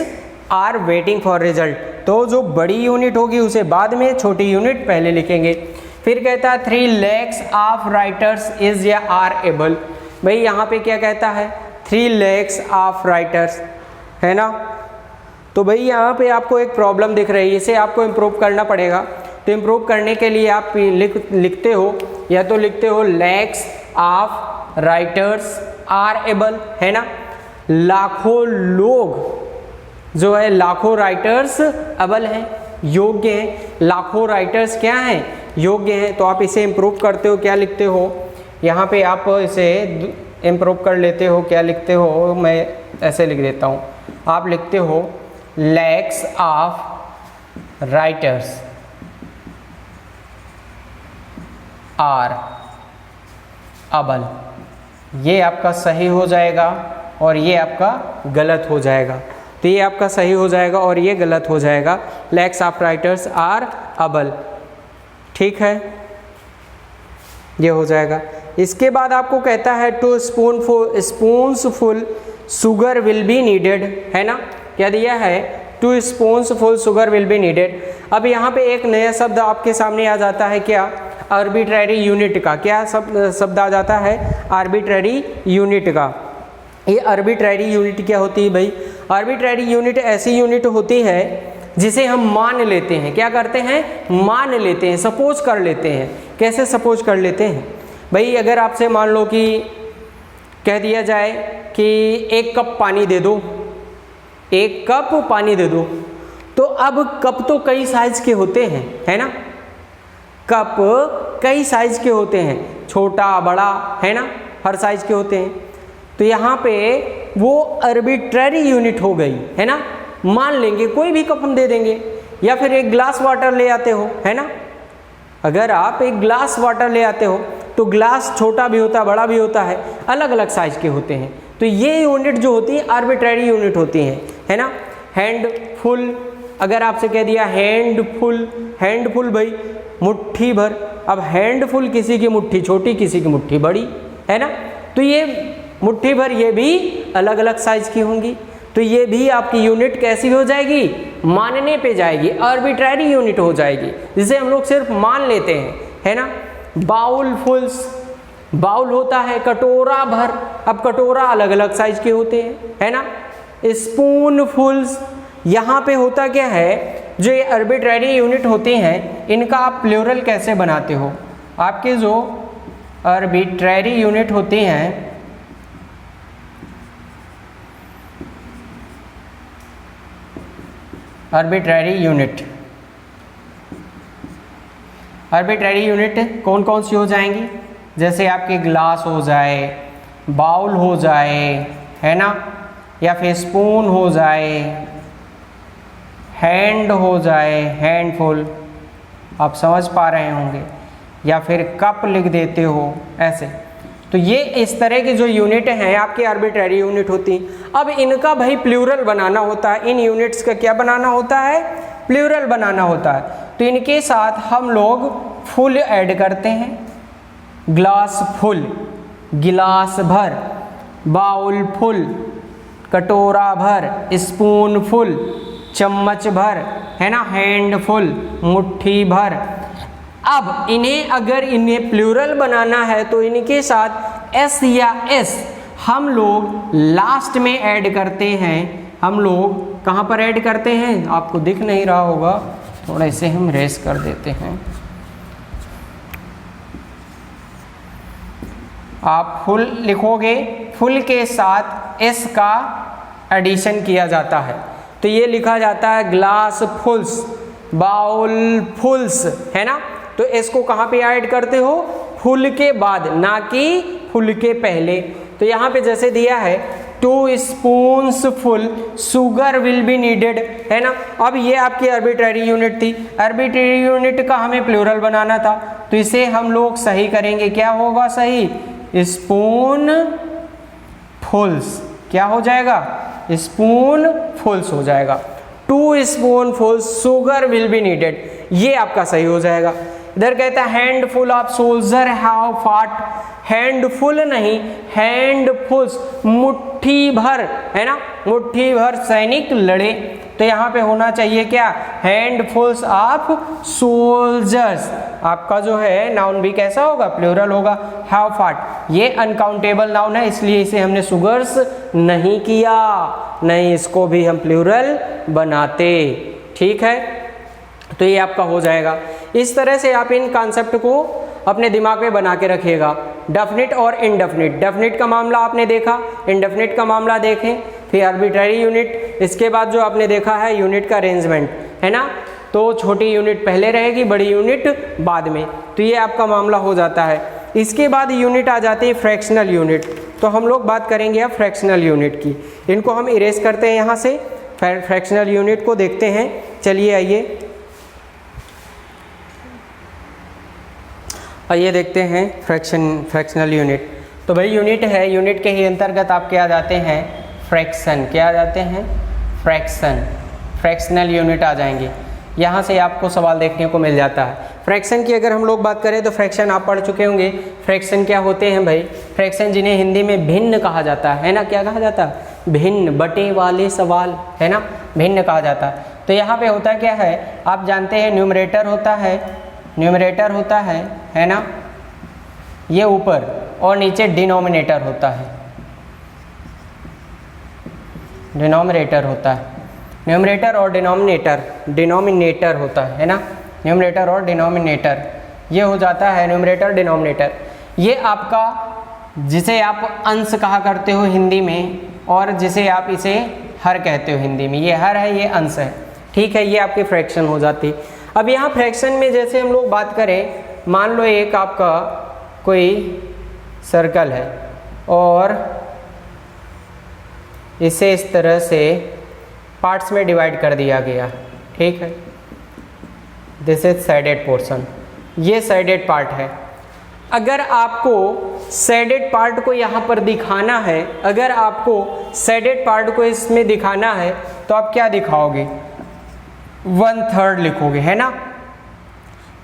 are waiting for result. तो जो बड़ी यूनिट होगी उसे बाद में, छोटी यूनिट पहले लिखेंगे। फिर कहता है 3 lakhs ऑफ राइटर्स इज या आर एबल। भाई यहाँ पे क्या कहता है, 3 lakhs ऑफ राइटर्स, है ना। तो भाई यहाँ पे आपको एक प्रॉब्लम दिख रही है, इसे आपको इम्प्रूव करना पड़ेगा। तो इम्प्रूव करने के लिए आप लिखते हो, या तो लिखते हो lakhs of writers are able, है ना, लाखों लोग जो है, लाखों राइटर्स अबल हैं, योग्य हैं, लाखों राइटर्स क्या हैं, योग्य हैं। तो आप इसे इम्प्रूव करते हो, क्या लिखते हो, यहाँ पे आप इसे इम्प्रूव कर लेते हो, क्या लिखते हो, मैं ऐसे लिख देता हूँ, आप लिखते हो लैक्स ऑफ राइटर्स आर अबल। ये आपका सही हो जाएगा और ये आपका गलत हो जाएगा। तो ये आपका सही हो जाएगा और ये गलत हो जाएगा, लैक्स ऑफ राइटर्स आर अबल, ठीक है, ये हो जाएगा। इसके बाद आपको कहता है 2 spoons full sugar will be needed, है ना, क्या दिया है 2 spoons full sugar will be needed. अब यहाँ पे एक नया शब्द आपके सामने आ जाता है, क्या, आर्बिट्ररी यूनिट का। क्या शब्द आ जाता है, आर्बिट्ररी यूनिट का। ये आर्बिट्ररी यूनिट क्या होती है भाई, आर्बिट्ररी यूनिट ऐसी यूनिट होती है जिसे हम मान लेते हैं, क्या करते हैं, मान लेते हैं, सपोज कर लेते हैं। कैसे सपोज कर लेते हैं भाई, अगर आपसे मान लो कि कह दिया जाए कि 1 कप पानी दे दो, 1 कप पानी दे दो, तो अब कप तो कई साइज के होते हैं, है ना, कप कई साइज के होते हैं, छोटा बड़ा, है ना, हर साइज के होते हैं। तो यहाँ पे वो आर्बिट्ररी यूनिट हो गई, है ना, मान लेंगे कोई भी कप हम दे देंगे। या फिर एक ग्लास वाटर ले आते हो, है ना, अगर आप एक ग्लास वाटर ले आते हो तो ग्लास छोटा भी होता है, बड़ा भी होता है, अलग अलग साइज के होते हैं। तो ये यूनिट जो होती है आर्बिट्ररी यूनिट होती हैं, है ना। हैंडफुल, अगर आपसे कह दिया हैंडफुल, हैंडफुल भाई मुट्ठी भर। अब हैंडफुल किसी की मुट्ठी छोटी, किसी की मुट्ठी बड़ी, है ना, तो ये मुट्ठी भर ये भी अलग अलग साइज की होंगी। तो ये भी आपकी यूनिट कैसी हो जाएगी, मानने पे जाएगी, आर्बिट्ररी यूनिट हो जाएगी, जिसे हम लोग सिर्फ मान लेते हैं, है ना। बाउल फुल्स, बाउल होता है कटोरा भर। अब कटोरा अलग अलग साइज के होते हैं, है ना। स्पून फुल्स, यहाँ पे होता क्या है, जो ये आर्बिट्ररी यूनिट होती हैं इनका आप प्लूरल कैसे बनाते हो। आपके जो आर्बिट्ररी यूनिट होती हैं, आर्बिट्ररी यूनिट, आर्बिट्ररी यूनिट कौन कौन सी हो जाएंगी, जैसे आपके ग्लास हो जाए, बाउल हो जाए, है ना, या फिर स्पून हो जाए, हैंड हो जाए, हैंडफुल, आप समझ पा रहे होंगे, या फिर कप लिख देते हो ऐसे। तो ये इस तरह की जो यूनिट हैं आपकी आर्बिट्ररी यूनिट होती। अब इनका भाई प्लूरल बनाना होता है, इन यूनिट्स का क्या बनाना होता है, प्लूरल बनाना होता है। तो इनके साथ हम लोग फुल ऐड करते हैं, ग्लास फुल, गिलास भर, बाउल फुल, कटोरा भर, स्पून फुल, चम्मच भर, है ना, हैंड फुल, मुट्ठी भर। अब इन्हें प्लूरल बनाना है तो इनके साथ एस या एस हम लोग लास्ट में ऐड करते हैं। हम लोग कहाँ पर ऐड करते हैं, आपको दिख नहीं रहा होगा, थोड़ा इसे हम रेस कर देते हैं। आप फुल लिखोगे, फुल के साथ एस का एडिशन किया जाता है, तो ये लिखा जाता है ग्लास फुल्स, बाउल फुल्स, है ना। तो इसको कहाँ पे ऐड करते हो, फुल के बाद, ना कि फुल के पहले। तो यहाँ पे जैसे दिया है 2 spoons full sugar will be needed, है ना। अब ये आपकी आर्बिट्ररी यूनिट थी, आर्बिट्ररी यूनिट का हमें प्लूरल बनाना था, तो इसे हम लोग सही करेंगे। क्या होगा सही, स्पून फुल्स, क्या हो जाएगा, स्पून फुल्स हो जाएगा। 2 spoonfuls sugar will be needed, ये आपका सही हो जाएगा। इधर कहता है handful of soldier have fought, handful नहीं, हैंडफुल्स, मुट्ठी भर, है ना, मुट्ठी भर सैनिक लड़े। तो यहाँ पे होना चाहिए क्या, हैंडफुल्स ऑफ सोल्जर्स। आपका जो है नाउन भी कैसा होगा, प्लूरल होगा, हैव फॉट। ये अनकाउंटेबल नाउन है, इसलिए इसे हमने शुगर्स नहीं किया, नहीं इसको भी हम प्लूरल बनाते, ठीक है। तो ये आपका हो जाएगा। इस तरह से आप इन कॉन्सेप्ट को अपने दिमाग में बना के रखिएगा। डेफिनिट और इनडेफिनिट, डेफिनिट का मामला आपने देखा, इनडेफिनिट का मामला देखें, फिर आर्बिट्ररी यूनिट, इसके बाद जो आपने देखा है यूनिट का अरेंजमेंट, है ना। तो छोटी यूनिट पहले रहेगी, बड़ी यूनिट बाद में, तो ये आपका मामला हो जाता है। इसके बाद यूनिट आ जाती है फ्रैक्शनल यूनिट। तो हम लोग बात करेंगे अब फ्रैक्शनल यूनिट की। इनको हम इरेज करते हैं यहाँ से, फ्रैक्शनल यूनिट को देखते हैं। चलिए आइए देखते हैं फ्रैक्शनल यूनिट। तो भाई यूनिट है, यूनिट के ही अंतर्गत आप क्या जाते हैं, फ्रैक्शन, क्या आ जाते हैं, फ्रैक्शन, फ्रैक्शनल यूनिट आ जाएंगे। यहाँ से आपको सवाल देखने को मिल जाता है। फ्रैक्शन की अगर हम लोग बात करें तो फ्रैक्शन आप पढ़ चुके होंगे। फ्रैक्शन क्या होते हैं भाई? फ्रैक्शन जिन्हें हिंदी में भिन्न कहा जाता है ना, क्या कहा जाता है? भिन्न, बटे वाले सवाल, है ना, भिन्न कहा जाता है। तो यहाँ पे होता क्या है, आप जानते हैं न्यूमरेटर होता है ना, ये ऊपर, और नीचे डिनोमिनेटर होता है, डिनोमिनेटर होता है, न्यूमरेटर और डिनोमिनेटर होता है ना, न्यूमरेटर और डिनोमिनेटर, ये हो जाता है न्यूमरेटर डिनोमिनेटर। ये आपका, जिसे आप अंश कहा करते हो हिंदी में, और जिसे आप इसे हर कहते हो हिंदी में, ये हर है, ये अंश है, ठीक है, ये आपकी फ्रैक्शन हो जाती। अब यहाँ फ्रैक्शन में जैसे हम लोग बात करें, मान लो एक आपका कोई सर्कल है और इसे इस तरह से पार्ट्स में डिवाइड कर दिया गया, ठीक है, दिस इज साइडेड पोर्शन, ये साइडेड पार्ट है। अगर आपको साइडेड पार्ट को यहाँ पर दिखाना है, अगर आपको साइडेड पार्ट को इसमें दिखाना है तो आप क्या दिखाओगे? 1/3 लिखोगे, है ना,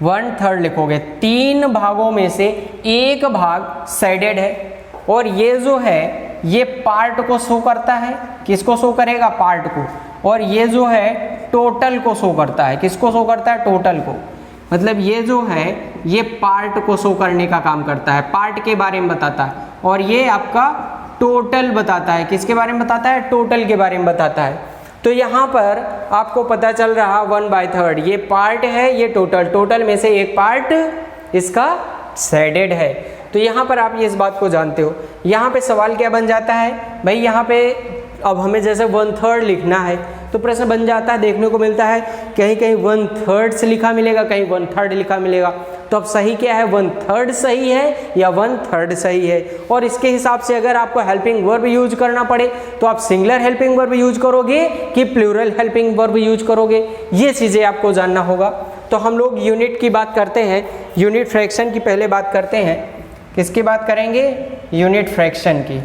1/3 लिखोगे। 3 भागों में से एक भाग साइडेड है, और ये जो है ये पार्ट को शो करता है, किसको शो करेगा? पार्ट को। और ये जो है टोटल को शो करता है, किसको शो करता है? टोटल को। मतलब ये जो है ये पार्ट को शो करने का काम करता है, पार्ट के बारे में बताता है, और ये आपका टोटल बताता है, किसके बारे में बताता है? टोटल के बारे में बताता है। तो यहाँ पर आपको पता चल रहा 1/3, ये पार्ट है, ये टोटल में से एक पार्ट इसका साइडेड है। तो यहाँ पर आप ये इस बात को जानते हो। यहाँ पे सवाल क्या बन जाता है भाई? यहाँ पे अब हमें जैसे 1/3 लिखना है तो प्रश्न बन जाता है, देखने को मिलता है कहीं कहीं 1/3 से लिखा मिलेगा, कहीं 1/3 लिखा मिलेगा। तो अब सही क्या है? 1/3 सही है या 1/3 सही है? और इसके हिसाब से अगर आपको हेल्पिंग वर्ब यूज करना पड़े तो आप सिंगुलर हेल्पिंग वर्ब यूज करोगे कि प्लूरल हेल्पिंग वर्ब यूज करोगे, ये चीज़ें आपको जानना होगा। तो हम लोग यूनिट की बात करते हैं, यूनिट फ्रैक्शन की पहले बात करते हैं। किसकी बात करेंगे? यूनिट फ्रैक्शन की।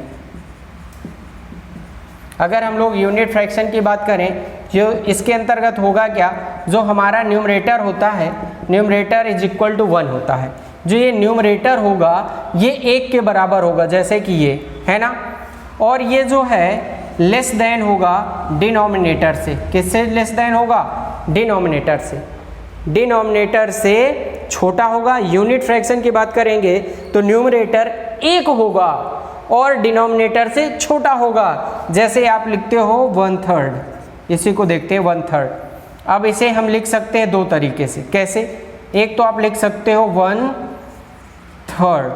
अगर हम लोग यूनिट फ्रैक्शन की बात करें, जो इसके अंतर्गत होगा क्या? जो हमारा न्यूमरेटर होता है, न्यूमरेटर इज इक्वल टू 1 होता है। जो ये न्यूमरेटर होगा ये 1 के बराबर होगा, जैसे कि ये है ना, और ये जो है लेस देन होगा डिनोमिनेटर से। किससे लेस देन होगा? डिनोमिनेटर से। डिनोमिनेटर से छोटा होगा। यूनिट फ्रैक्शन की बात करेंगे तो न्यूमरेटर 1 होगा और डिनोमिनेटर से छोटा होगा। जैसे आप लिखते हो 1/3, इसी को देखते हैं 1/3। अब इसे हम लिख सकते हैं दो तरीके से। कैसे? एक तो आप लिख सकते हो 1/3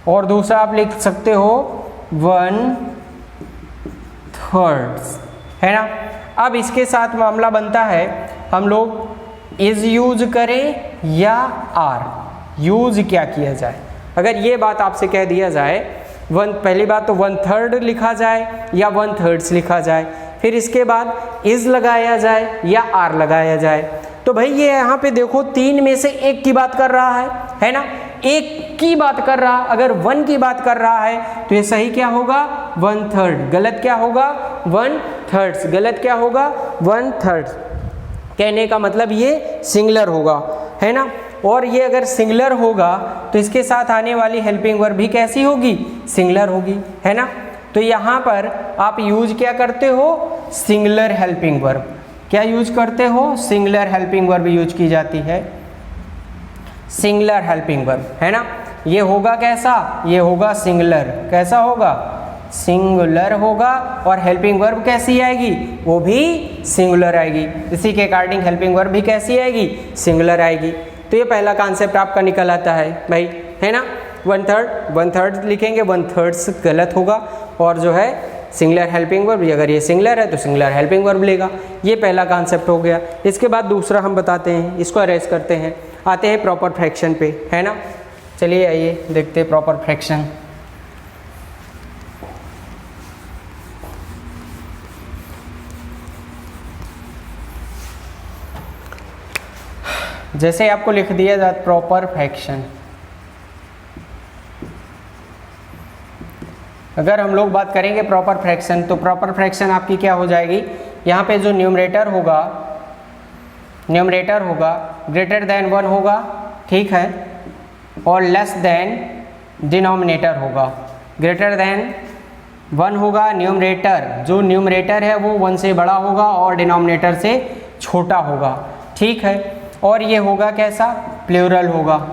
और दूसरा आप लिख सकते हो 1/3, है ना। अब इसके साथ मामला बनता है, हम लोग इज यूज करें या आर यूज क्या किया जाए। अगर ये बात आपसे कह दिया जाए, पहली बात तो 1/3 लिखा जाए या 1/3 लिखा जाए, फिर इसके बाद इज लगाया जाए या आर लगाया जाए। तो भाई ये यहाँ पे देखो 3 में से 1 की बात कर रहा है ना, 1 की बात कर रहा। अगर 1 की बात कर रहा है तो ये सही क्या होगा? 1/3। गलत क्या होगा? 1/3। गलत क्या होगा? 1/3। कहने का मतलब ये सिंगुलर होगा, है ना। और ये अगर सिंगुलर होगा तो इसके साथ आने वाली हेल्पिंग वर्ब भी कैसी होगी? सिंगुलर होगी, है ना। तो यहाँ पर आप यूज क्या करते हो? Singular helping verb. क्या यूज करते हो? सिंगुलर हेल्पिंग वर्ब यूज की जाती है, सिंगुलर हेल्पिंग वर्ब, है ना। ये होगा कैसा? ये होगा सिंगुलर। कैसा होगा? सिंगुलर होगा। और हेल्पिंग वर्ब कैसी आएगी? वो भी सिंगुलर आएगी। इसी के अकॉर्डिंग हेल्पिंग वर्ब भी कैसी आएगी? सिंगुलर आएगी। तो ये पहला कॉन्सेप्ट आपका निकल आता है भाई, है ना। 1/3 लिखेंगे, 1/3 गलत होगा। और जो है सिंगुलर हेल्पिंग वर्ब, अगर ये सिंगुलर है तो सिंगुलर हेल्पिंग वर्ब लेगा। ये पहला कॉन्सेप्ट हो गया। इसके बाद दूसरा हम बताते हैं, इसको अरेंज करते हैं, आते हैं प्रॉपर फ्रैक्शन पे, है ना। चलिए आइए देखते हैं प्रॉपर फ्रैक्शन। जैसे आपको लिख दिया जाता प्रॉपर फ्रैक्शन, अगर हम लोग बात करेंगे प्रॉपर फ्रैक्शन, तो प्रॉपर फ्रैक्शन आपकी क्या हो जाएगी? यहाँ पे जो न्यूमरेटर होगा, न्यूमरेटर होगा ग्रेटर देन 1 होगा, ठीक है, और लेस देन डिनोमिनेटर होगा। ग्रेटर देन 1 होगा न्यूमरेटर, जो न्यूमरेटर है वो 1 से बड़ा होगा और डिनोमिनेटर से छोटा होगा, ठीक है। और ये होगा कैसा, प्लूरल होगा।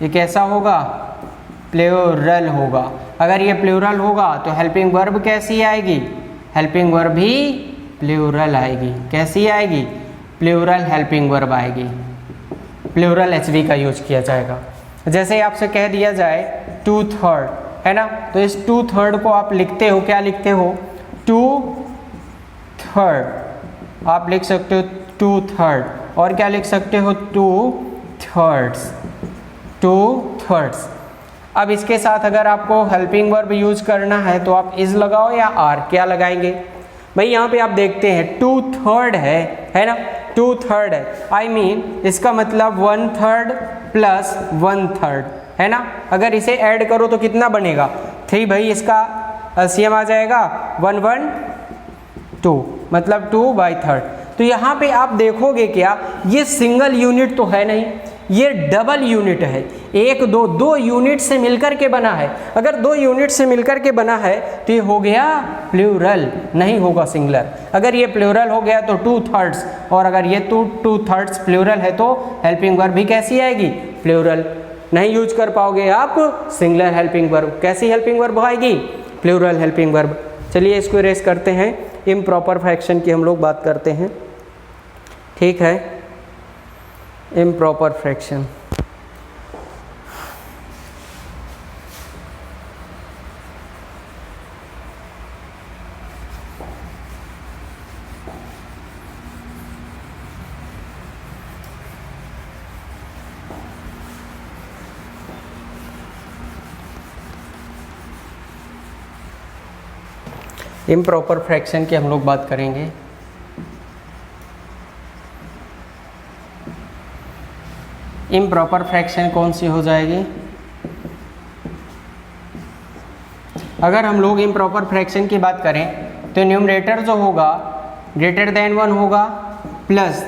ये कैसा होगा, प्लूरल होगा। अगर ये प्लूरल होगा तो हेल्पिंग वर्ब कैसी आएगी, हेल्पिंग वर्ब भी प्लूरल आएगी। कैसी आएगी, प्लूरल हेल्पिंग वर्ब आएगी। प्लूरल एचवी का यूज किया जाएगा। जैसे आपसे कह दिया जाए 2/3, है ना, तो इस 2/3 को आप लिखते हो, क्या लिखते हो, 2/3, आप लिख सकते हो 2/3, और क्या लिख सकते हो 2/3, 2/3। अब इसके साथ अगर आपको हेल्पिंग वर्ब यूज करना है तो आप इज लगाओ या आर, क्या लगाएंगे भाई। यहाँ पे आप देखते हैं 2/3 है ना, 2/3 है, आई मीन इसका मतलब 1/3 प्लस 1/3, है ना। अगर इसे ऐड करो तो कितना बनेगा, 3 भाई, इसका एलसीएम आ जाएगा 1 1 2, मतलब 2/3। तो यहाँ पे आप देखोगे क्या, ये सिंगल यूनिट तो है नहीं, ये डबल यूनिट है। एक दो यूनिट से मिलकर के बना है। अगर 2 यूनिट से मिलकर के बना है तो ये हो गया प्लूरल, नहीं होगा सिंगुलर। अगर ये प्लूरल हो गया तो 2/3, और अगर ये 2/3 प्लूरल है तो हेल्पिंग वर्ब भी कैसी आएगी, प्लूरल। नहीं यूज कर पाओगे आप सिंगुलर हेल्पिंग वर्ब। कैसी हेल्पिंग वर्ब आएगी, प्लूरल हेल्पिंग वर्ब। चलिए इसको इरेज करते हैं। इम्प्रॉपर फ्रैक्शन की हम लोग बात करते हैं, ठीक है। इम्प्रॉपर फ्रैक्शन, इम्प्रॉपर फ्रैक्शन की हम लोग बात करेंगे। इम्प्रॉपर फ्रैक्शन कौन सी हो जाएगी, अगर हम लोग इम्प्रॉपर फ्रैक्शन की बात करें तो न्यूमरेटर जो होगा ग्रेटर देन 1 होगा, प्लस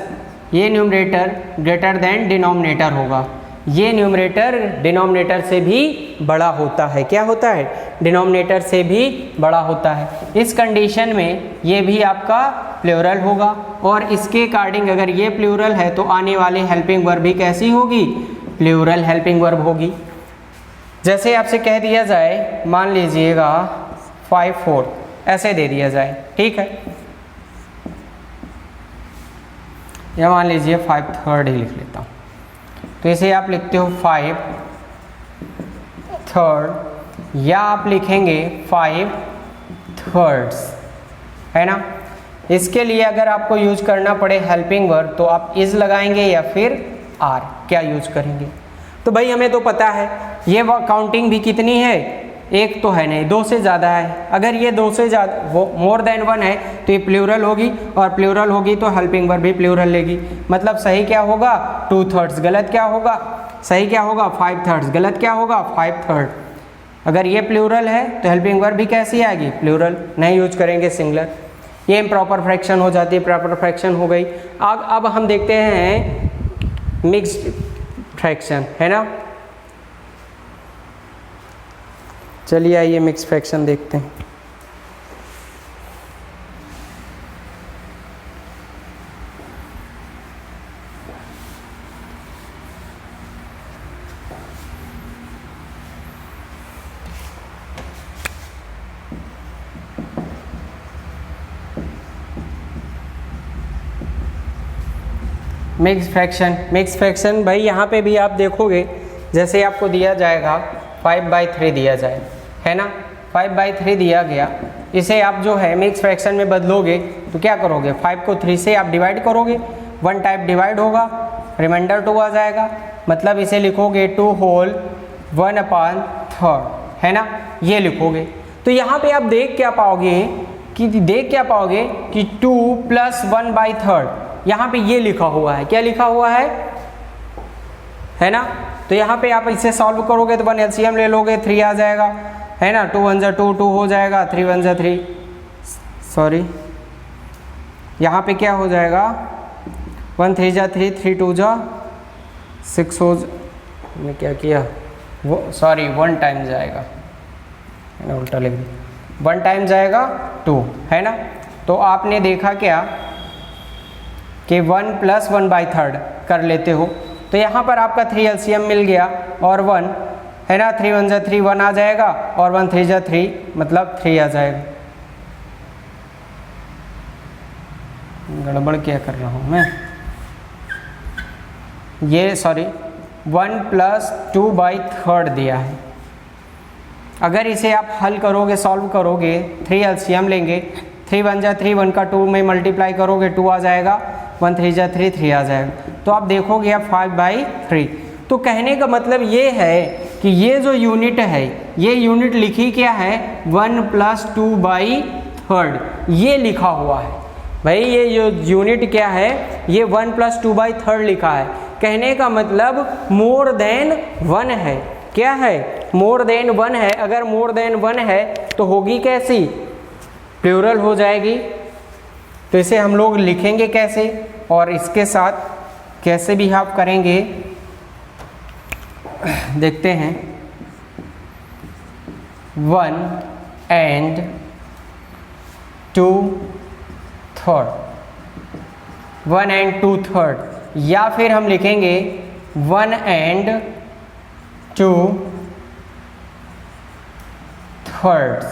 ये न्यूमरेटर ग्रेटर देन डिनोमिनेटर होगा। ये न्यूमरेटर डिनोमिनेटर से भी बड़ा होता है। क्या होता है, डिनोमिनेटर से भी बड़ा होता है। इस कंडीशन में ये भी आपका प्लूरल होगा, और इसके अकॉर्डिंग अगर ये प्लूरल है तो आने वाली हेल्पिंग वर्ब भी कैसी होगी, प्लूरल हेल्पिंग वर्ब होगी। जैसे आपसे कह दिया जाए, मान लीजिएगा 5/4 ऐसे दे दिया जाए, ठीक है, या मान लीजिए 5/3 ही लिख लेता हूँ। तो इसे आप लिखते हो 5/3, या आप लिखेंगे 5/3, है ना। इसके लिए अगर आपको यूज करना पड़े हेल्पिंग वर्ब तो आप इज लगाएंगे या फिर आर, क्या यूज करेंगे। तो भाई हमें तो पता है ये काउंटिंग भी कितनी है, एक तो है नहीं, 2 से ज़्यादा है। अगर ये 2 से ज़्यादा, वो मोर देन 1 है तो ये प्लूरल होगी, और प्लूरल होगी तो हेल्पिंग वर्ब भी प्लूरल लेगी। मतलब सही क्या होगा, 2/3, गलत क्या होगा, सही क्या होगा 5/3, गलत क्या होगा 5/3। अगर ये प्लूरल है तो हेल्पिंग वर्ब भी कैसी आएगी, प्लूरल, नहीं यूज करेंगे सिंगुलर। ये इम्प्रॉपर फ्रैक्शन हो जाती है, प्रॉपर फ्रैक्शन हो गई। अब हम देखते हैं मिक्स्ड फ्रैक्शन, है ना। चलिए आइए मिक्स फ्रैक्शन देखते हैं। मिक्स फ्रैक्शन भाई यहाँ पे भी आप देखोगे, जैसे आपको दिया जाएगा 5/3 दिया जाए, है ना, 5/3 दिया गया। इसे आप जो है मिक्स फ्रैक्शन में बदलोगे तो क्या करोगे, 5 को 3 से आप डिवाइड करोगे, 1 टाइप डिवाइड होगा, रिमाइंडर 2 आ जाएगा। मतलब इसे लिखोगे 2 होल 1/3, है ना, ये लिखोगे। तो यहाँ पे आप देख क्या पाओगे कि 2 + 1/3, यहाँ पे ये लिखा हुआ है, क्या लिखा हुआ है ना। तो यहाँ पे आप इसे सॉल्व करोगे तो 1 एलसीएम ले लोगे, 3 आ जाएगा, है ना, 2 1 2 2 हो जाएगा, 3 1 3, सॉरी यहाँ पे क्या हो जाएगा 1 3 जा 3, 3 2 जा 6 हो मैंने क्या किया वो सॉरी 1 टाइम जाएगा, मैंने उल्टा लिख दिया, 1 टाइम जाएगा 2 है ना। तो आपने देखा क्या कि 1 + 1/3 कर लेते हो, तो यहाँ पर आपका 3 एलसीएम मिल गया और 1 है ना, 3 1 जा 3 1 आ जाएगा और 1 3 जा 3 मतलब 3 आ जाएगा। गड़बड़ क्या कर रहा हूँ मैं, ये सॉरी 1 + 2/3 दिया है। अगर इसे आप हल करोगे, सॉल्व करोगे, 3 एलसीएम लेंगे, 3 1 जा 3, 1 का 2 में मल्टीप्लाई करोगे 2 आ जाएगा, 1 3 जा 3 3 आ जाएगा। तो आप देखोगे आप 5/3। तो कहने का मतलब ये है कि ये जो यूनिट है, ये यूनिट लिखी क्या है 1 + 2/3, ये लिखा हुआ है भाई। ये यूनिट क्या है, ये 1 + 2/3 लिखा है। कहने का मतलब मोर देन 1 है। क्या है, मोर देन 1 है। अगर मोर देन 1 है तो होगी कैसी, प्लूरल हो जाएगी। तो इसे हम लोग लिखेंगे कैसे और इसके साथ कैसे बिहेव करेंगे देखते हैं। 1 and 2/3, 1 and 2/3, या फिर हम लिखेंगे 1 and 2/3।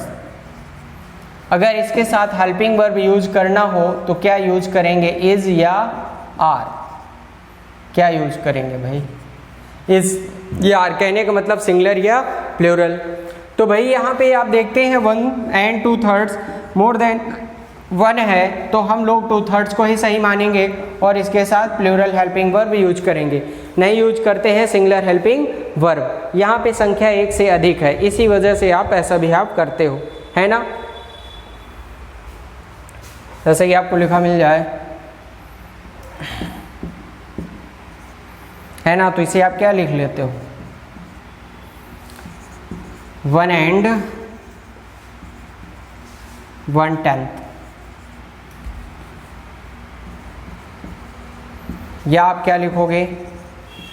अगर इसके साथ हेल्पिंग वर्ब यूज करना हो तो क्या यूज करेंगे, इज या आर। क्या यूज करेंगे भाई, इज या आर। कहने का मतलब सिंगुलर या प्लूरल। तो भाई यहाँ पे आप देखते हैं 1 and 2/3 मोर देन 1 है, तो हम लोग 2/3 को ही सही मानेंगे और इसके साथ प्लूरल हेल्पिंग वर्ब यूज करेंगे। नहीं यूज करते हैं सिंगुलर हेल्पिंग वर्ब। यहाँ पे संख्या 1 से अधिक है, इसी वजह से आप ऐसा बिहेव करते हो, है ना। जैसे कि आपको लिखा मिल जाए, है ना। तो इसे आप क्या लिख लेते हो, 1 and 1/10, या आप क्या लिखोगे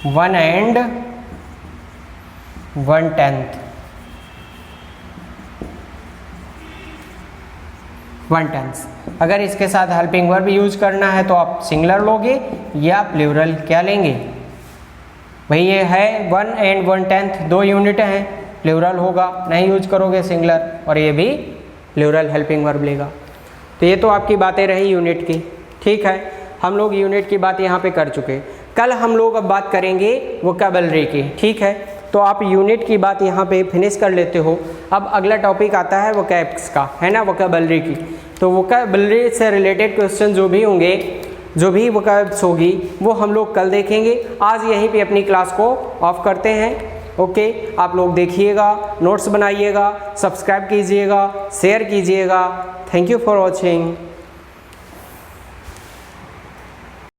1 and 1/10, 1/10। अगर इसके साथ हेल्पिंग वर्ब यूज करना है तो आप सिंगुलर लोगे या प्लूरल क्या लेंगे भाई। ये है 1 and 1/10 दो यूनिट हैं, प्लूरल होगा, नहीं यूज करोगे सिंगुलर, और ये भी प्लूरल हेल्पिंग वर्ब लेगा। तो ये तो आपकी बातें रही यूनिट की, ठीक है। हम लोग यूनिट की बात यहाँ पे कर चुके। कल हम लोग अब बात करेंगे वोकैबुलरी की, ठीक है। तो आप यूनिट की बात यहाँ पे फिनिश कर लेते हो। अब अगला टॉपिक आता है वोकैब्स का, है ना, वोकैबुलरी की। तो वोकैबुलरी से रिलेटेड क्वेश्चन जो भी होंगे, जो भी वोकैब्स होगी, वो हम लोग कल देखेंगे। आज यहीं पे अपनी क्लास को ऑफ करते हैं। ओके, आप लोग देखिएगा, नोट्स बनाइएगा, सब्सक्राइब कीजिएगा, शेयर कीजिएगा। Thank you for watching.